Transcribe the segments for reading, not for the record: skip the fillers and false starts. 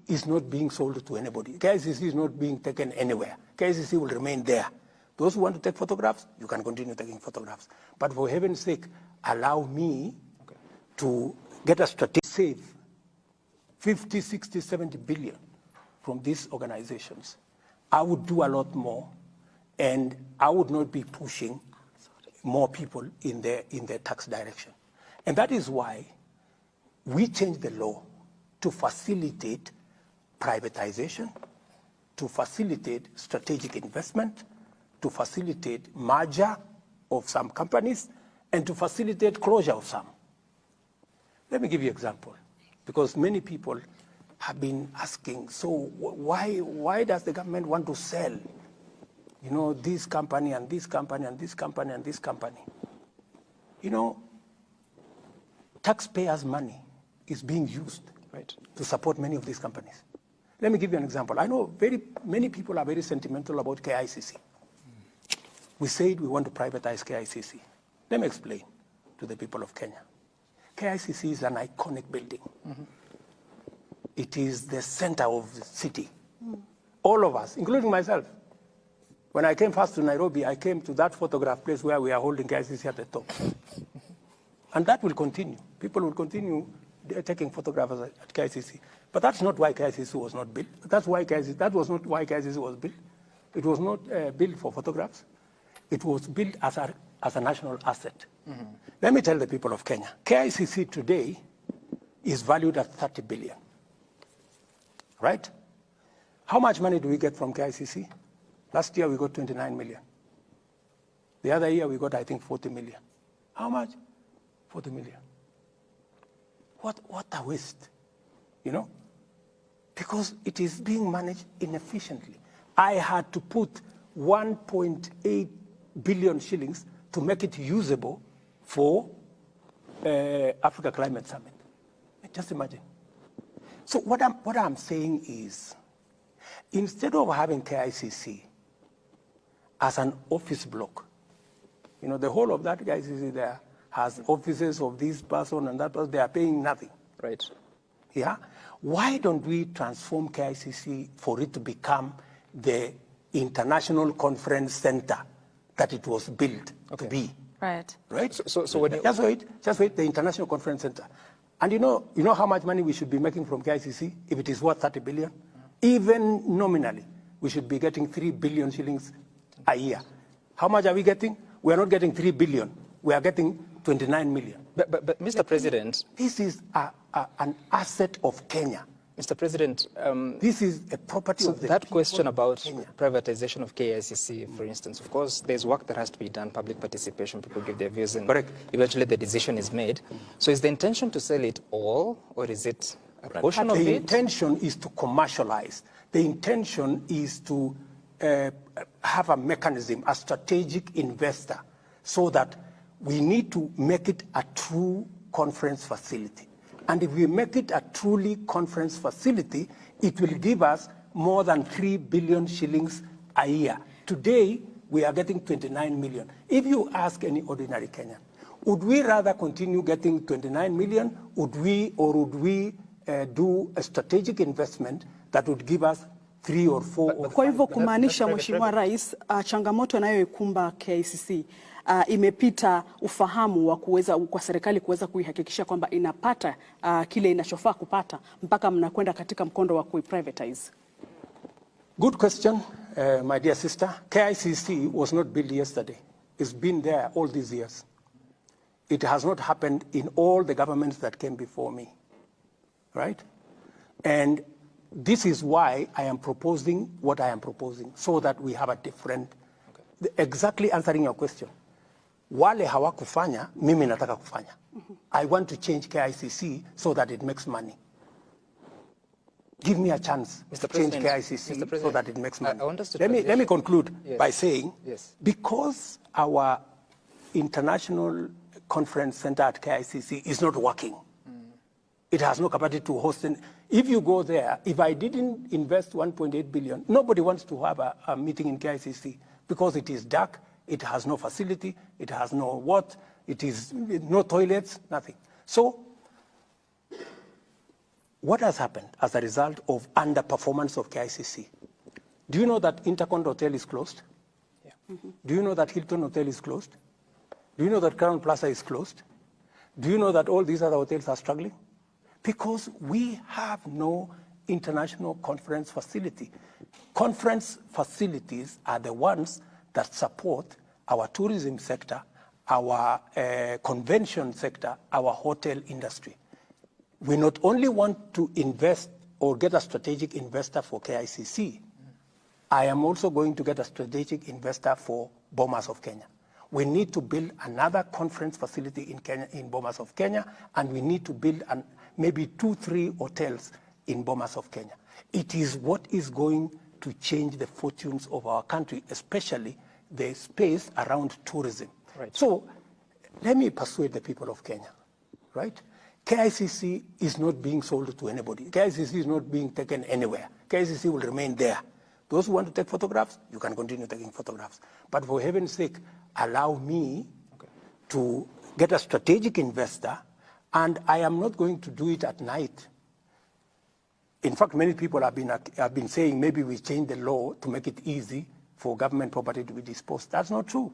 is not being sold to anybody. KICC is not being taken anywhere. KICC will remain there. Those who want to take photographs, you can continue taking photographs. But for heaven's sake, allow me to get a strategy, save 50, 60, 70 billion from these organizations. I would do a lot more, and I would not be pushing more people in their tax direction. And that is why we changed the law to facilitate privatization, to facilitate strategic investment, to facilitate merger of some companies, and to facilitate closure of some. Let me give you an example, because many people have been asking, so why does the government want to sell, you know, this company and this company and this company and this company? You know, taxpayers' money is being used to support many of these companies. Let me give you an example. I know many people are very sentimental about KICC. We said we want to privatize KICC. Let me explain to the people of Kenya. KICC is an iconic building. It is the center of the city. All of us, including myself. When I came first to Nairobi, I came to that photograph place where we are holding KICC at the top. And that will continue. People will continue taking photographs at KICC. But that's not why KICC was not built. That was not why KICC was built. It was not built for photographs. It was built as a national asset. Let me tell the people of Kenya, KICC today is valued at 30 billion, right? How much money do we get from KICC? Last year we got 29 million. The other year we got, I think, 40 million. How much? 40 million. What a waste, you know? Because it is being managed inefficiently. I had to put 1.8 billion shillings to make it usable for Africa Climate Summit. Just imagine. So what I'm saying is, instead of having KICC as an office block, you know, the whole of that KICC there has offices of this person and that person, they are paying nothing. Right. Yeah? Why don't we transform KICC for it to become the international conference center that it was built to be? Right. Right? So when just wait, the international conference center. And you know how much money we should be making from KICC if it is worth 30 billion? Even nominally, we should be getting 3 billion shillings a year. How much are we getting? We are not getting 3 billion. We are getting 29 million. But Mr. President, this is an asset of Kenya. Mr. President, this is a property of the that people question about Kenya. privatization of KICC, for instance, of course, there's work that has to be done, public participation, people give their views, and eventually the decision is made. So is the intention to sell it all, or is it a portion of it? The intention is to commercialize. The intention is to have a mechanism, a strategic investor, so that we need to make it a true conference facility. And if we make it a truly conference facility, it will give us more than 3 billion shillings a year. Today, we are getting 29 million. If you ask any ordinary Kenyan, would we rather continue getting 29 million? Would we do a strategic investment that would give us 3 or 4 or 5? Kwa hivyo kumaanisha Mheshimiwa Rais, changamoto inayoikumba KICC imepita ufahamu wa kuweza kwa serikali kuweza kuihakikisha kwamba inapata kile inachofaa kupata mpaka mnakwenda katika mkondo wa kuiprivatize. Good question, my dear sister. KICC was not built yesterday. It's been there all these years. It has not happened in all the governments that came before me, right? And this is why I am proposing what I am proposing, so that we have a different, exactly answering your question. Wale hawakufanya, mimi nataka kufanya. I want to change KICC so that it makes money. Give me a chance to change KICC so that it makes money. Let me conclude by saying, because our international conference center at KICC is not working, it has no capacity to host. If you go there, if I didn't invest 1.8 billion, nobody wants to have a meeting in KICC because it is dark, it has no facility, it has no what, it is no toilets, nothing. So what has happened as a result of underperformance of KICC? Do you know that Intercon Hotel is closed? Yeah. Do you know that Hilton Hotel is closed? Do you know that Crown Plaza is closed? Do you know that all these other hotels are struggling? Because we have no international conference facility. Conference facilities are the ones that support our tourism sector, our convention sector, our hotel industry. We not only want to invest or get a strategic investor for KICC, I am also going to get a strategic investor for Bomas of Kenya. We need to build another conference facility in Kenya, in Bomas of Kenya, and we need to build maybe 2-3 hotels in Bomas of Kenya. It is what is going to change the fortunes of our country, especially the space around tourism. Right. So let me persuade the people of Kenya, right? KICC is not being sold to anybody. KICC is not being taken anywhere. KICC will remain there. Those who want to take photographs, you can continue taking photographs. But for heaven's sake, allow me to get a strategic investor, and I am not going to do it at night. In fact, many people have been saying maybe we change the law to make it easy for government property to be disposed. That's not true.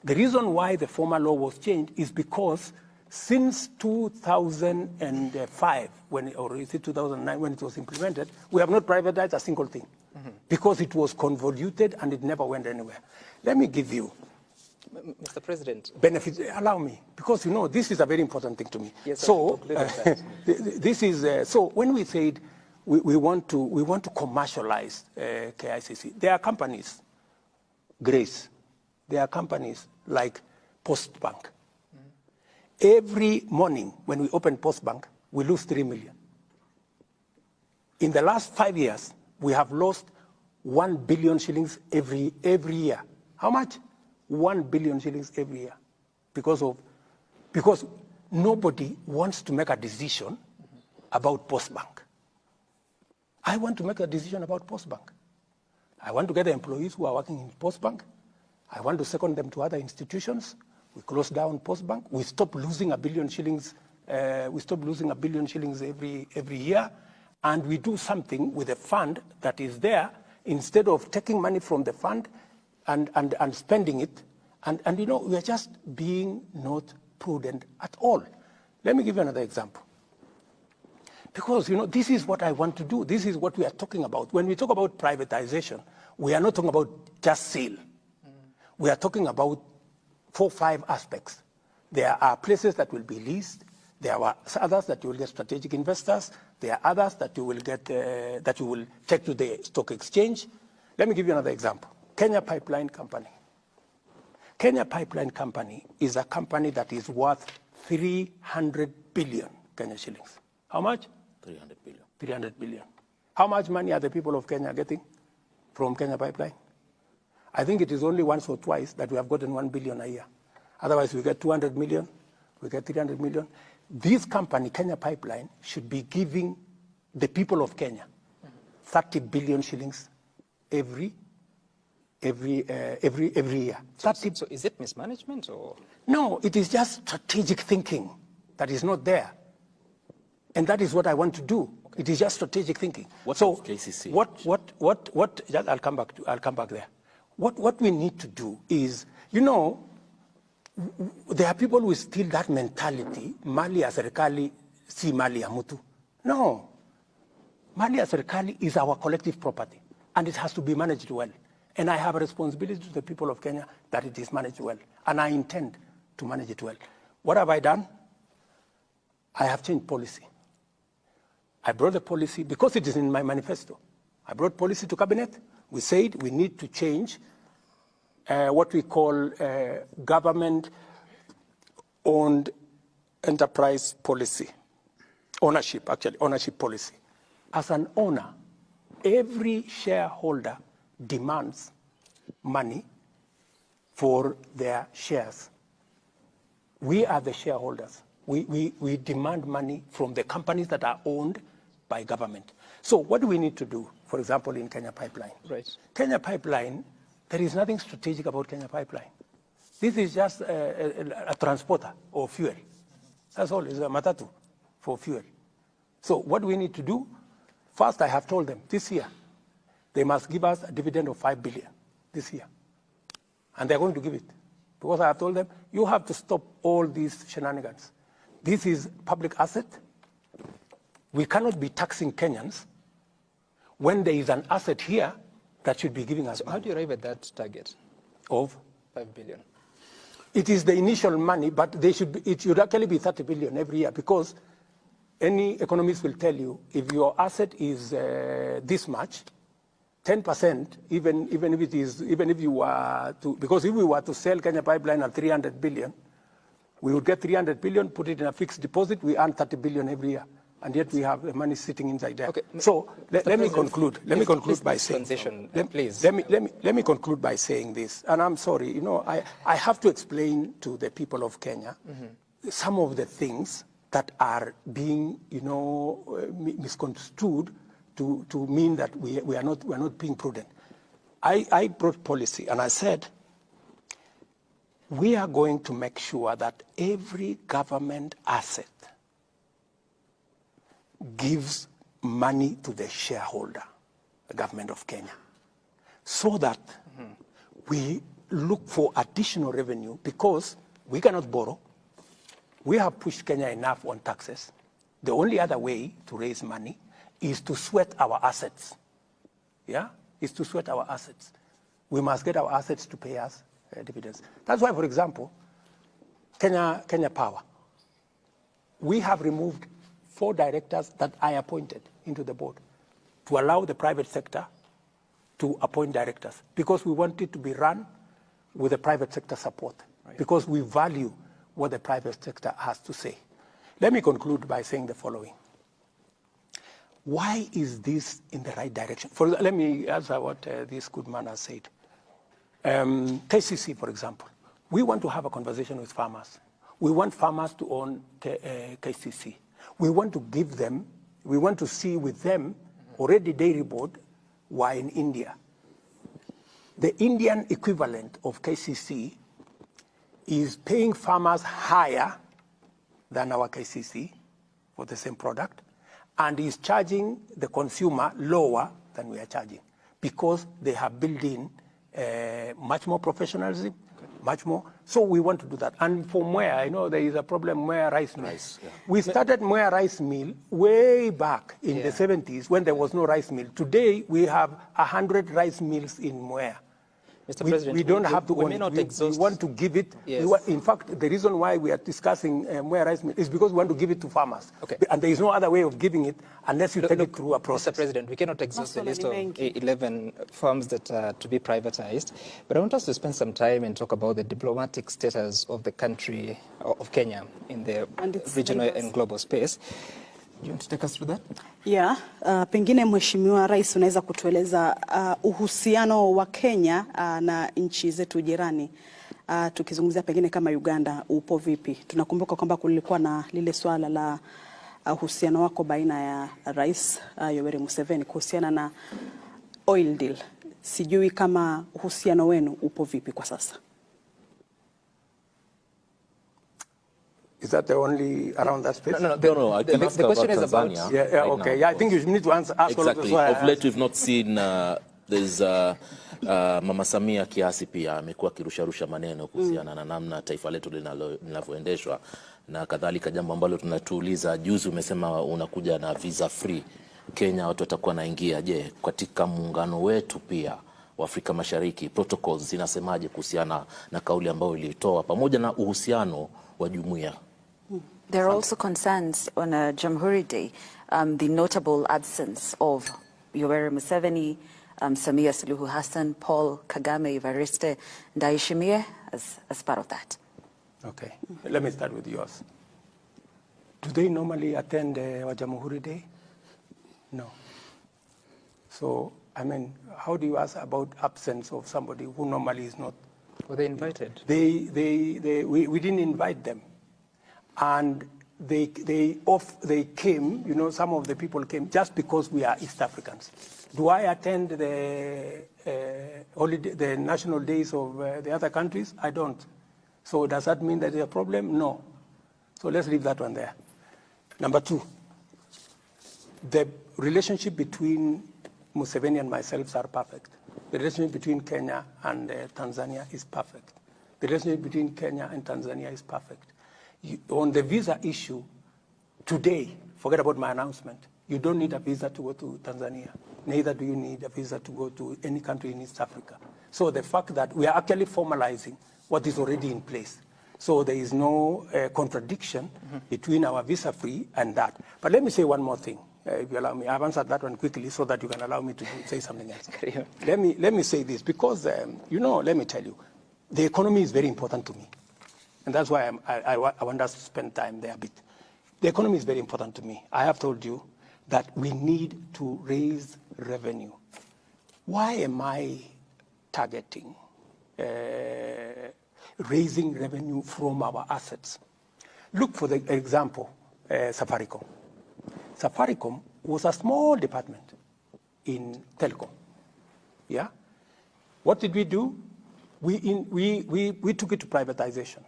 The reason why the former law was changed is because since 2005, or is it 2009 when it was implemented, we have not privatized a single thing because it was convoluted and it never went anywhere. Let me give you, Mr. President, benefits. Allow me, because you know this is a very important thing to me. Yes, so this is so when we said we want to commercialize KICC, there are companies, Grace, there are companies like Postbank. Every morning when we open Postbank, we lose 3 million. In the last 5 years, we have lost 1 billion shillings every year. How much? 1 billion shillings every year. Because nobody wants to make a decision about Postbank. I want to make a decision about Postbank. I want to get the employees who are working in Postbank. I want to second them to other institutions. We close down Postbank. We stop losing 1 billion shillings. We stop losing 1 billion shillings every year, and we do something with the fund that is there instead of taking money from the fund and spending it. And you know, we are just being not prudent at all. Let me give you another example. Because you know, this is what I want to do. This is what we are talking about. When we talk about privatization, we are not talking about just sale. We are talking about 4-5 aspects. There are places that will be leased. There are others that you will get strategic investors. There are others that you will get that you will take to the stock exchange. Let me give you another example. Kenya Pipeline Company. Kenya Pipeline Company is a company that is worth 300 billion Kenya shillings. How much? 300 billion. 300 billion. How much money are the people of Kenya getting from Kenya Pipeline? I think it is only once or twice that we have gotten 1 billion a year. Otherwise, we get 200 million, we get 300 million. This company, Kenya Pipeline, should be giving the people of Kenya 30 billion shillings every year. So is it mismanagement or? No, it is just strategic thinking that is not there. And that is what I want to do. Okay. It is just strategic thinking. What so of KCC? I'll come back there. What we need to do is, you know, there are people who still that mentality, mali ya serikali si mali ya mtu. No. Mali ya serikali is our collective property, and it has to be managed well. And I have a responsibility to the people of Kenya that it is managed well, and I intend to manage it well. What have I done? I have changed policy. I brought the policy, because it is in my manifesto. I brought policy to cabinet. We said we need to change what we call government-owned enterprise policy. Ownership policy. As an owner, every shareholder demands money for their shares. We are the shareholders. We demand money from the companies that are owned by government. So what do we need to do, for example, in Kenya Pipeline? Right. Kenya Pipeline, there is nothing strategic about Kenya Pipeline. This is just a transporter of fuel. That's all. It's a matatu for fuel. So what do we need to do? First, I have told them this year, they must give us a dividend of 5 billion this year. And they're going to give it. Because I have told them, you have to stop all these shenanigans. This is public asset. We cannot be taxing Kenyans when there is an asset here that should be giving us money. How do you arrive at that target? Of? 5 billion. It is the initial money, but it should actually be 30 billion every year, because any economist will tell you if your asset is this much, 10%, even if you were to, because if we were to sell Kenya Pipeline at 300 billion, we would get 300 billion, put it in a fixed deposit, we earn 30 billion every year. And yet we have the money sitting inside there. Okay. So let me conclude. Let me conclude by saying, please. Let me conclude by saying this. And I'm sorry, you know, I have to explain to the people of Kenya some of the things that are being, you know, misconstrued to mean that we are not being prudent. I brought policy and I said, we are going to make sure that every government asset gives money to the shareholder, the government of Kenya, so that we look for additional revenue, because we cannot borrow. We have pushed Kenya enough on taxes. The only other way to raise money is to sweat our assets. Yeah? Is to sweat our assets. We must get our assets to pay us dividends. That's why, for example, Kenya Power, we have removed 4 directors that I appointed into the board to allow the private sector to appoint directors, because we want it to be run with the private sector support, because we value what the private sector has to say. Let me conclude by saying the following. Why is this in the right direction? Let me answer what this good man has said. KCC, for example, we want to have a conversation with farmers. We want farmers to own KCC. We want to give them, we want to see with them already dairy board were in India. The Indian equivalent of KCC is paying farmers higher than our KCC for the same product, and is charging the consumer lower than we are charging, because they have built in much more professionalism, much more. So we want to do that. And for Mwea, I know there is a problem, Mwea rice mill. We started Mwea rice mill way back in the 70s when there was no rice mill. Today, we have 100 rice mills in Mwea. Mr. President, we don't have to we own may it. not We exhaust. want to give it. Yes. In fact, the reason why we are discussing Mwea rice mill is because we want to give it to farmers. Okay. And there is no other way of giving it unless you take it through a process. Mr. President, we cannot exhaust the list of 11 firms that are to be privatized. But I want us to spend some time and talk about the diplomatic status of the country, of Kenya, in the regional and global space. Do you want to take us through that? Yeah, pengine Mheshimiwa Rais unaweza kutueleza uhusiano wa Kenya na nchi zetu jirani, tukizungumzia pengine kama Uganda upo vipi? Tunakumbuka kwamba kulikuwa na lile swala la uhusiano wako baina ya Rais Yoweri Museveni kuhusiana na oil deal. Sijui kama uhusiano wenu upo vipi kwa sasa? Is that the only around that space? No. I can ask the question about is about Tanzania. Yeah, right okay. now. Yeah, I think you need to ask Exactly. all of Of late, we've not seen there's Mama Samia kiasi pia amekuwa kirusharusha maneno kuhusiana na namna taifa letu linavyoendeshwa na kadhalika, jambo ambalo tunatuuliza. Juzi umesema unakuja na visa free Kenya, watu watakuwa naingia. Je, katika muungano wetu pia wa Afrika Mashariki protocols zinasemaje kuhusiana na kauli ambayo ilitoa pamoja na uhusiano wa jumuiya? There are also concerns on a Jamhuri Day, the notable absence of Yoweri Museveni, Samia Suluhu Hassan, Paul Kagame, Evariste Ndayishimiye as part of that. Okay, let me start with yours. Do they normally attend Jamhuri Day? No. So, I mean, how do you ask about absence of somebody who normally is not? Were they invited? We didn't invite them. And they came, you know, some of the people came just because we are East Africans. Do I attend the national days of the other countries? I don't. So does that mean that there's a problem? No. So let's leave that one there. Number 2, The relationship between Museveni and myself are perfect. The relationship between Kenya and Tanzania is perfect. The relationship between Kenya and Tanzania is perfect. On the visa issue, today, forget about my announcement, you don't need a visa to go to Tanzania. Neither do you need a visa to go to any country in East Africa. So the fact that we are actually formalizing what is already in place. So there is no contradiction between our visa-free and that. But let me say one more thing, if you allow me. I've answered that one quickly so that you can allow me to say something else. Let me say this, because, let me tell you, the economy is very important to me. And that's why I want us to spend time there a bit. The economy is very important to me. I have told you that we need to raise revenue. Why am I targeting raising revenue from our assets? Look, for the example, Safaricom. Safaricom was a small department in telecom. Yeah? What did we do? We took it to privatization.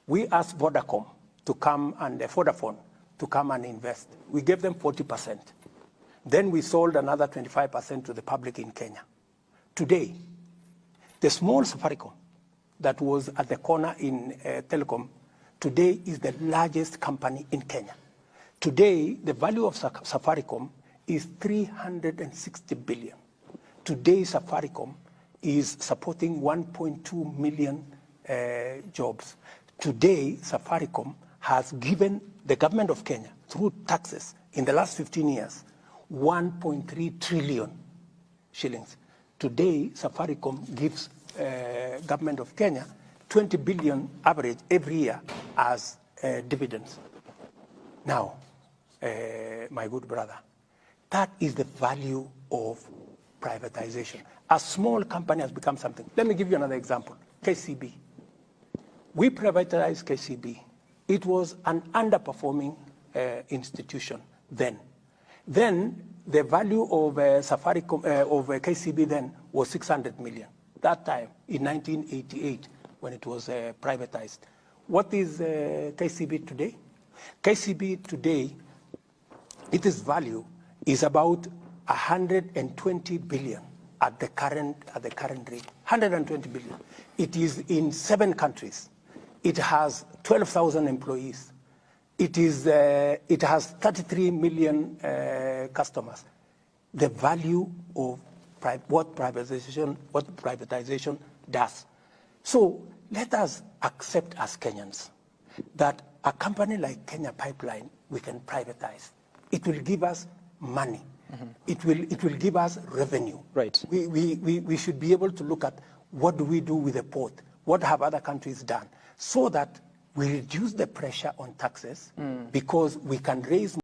We asked Vodacom to come and Vodafone to come and invest. We gave them 40%. Then we sold another 25% to the public in Kenya. Today, the small Safaricom that was at the corner in telecom, today is the largest company in Kenya. Today, the value of Safaricom is 360 billion. Today, Safaricom is supporting 1.2 million jobs. Today, Safaricom has given the government of Kenya, through taxes, in the last 15 years, 1.3 trillion shillings. Today, Safaricom gives government of Kenya 20 billion average every year as dividends. Now, my good brother, that is the value of privatization. A small company has become something. Let me give you another example, KCB. We privatized KCB. It was an underperforming institution then. Then the value of Safaricom, of KCB then was 600 million. That time, in 1988, when it was privatized. What is KCB today? KCB today, its value is about 120 billion at the current rate. 120 billion. It is in 7 countries. It has 12,000 employees. It has 33 million customers. The value of what privatization does. So let us accept as Kenyans that a company like Kenya Pipeline, we can privatize. It will give us money. It will give us revenue. Right. We should be able to look at what do we do with the port, what have other countries done, so that we reduce the pressure on taxes because we can raise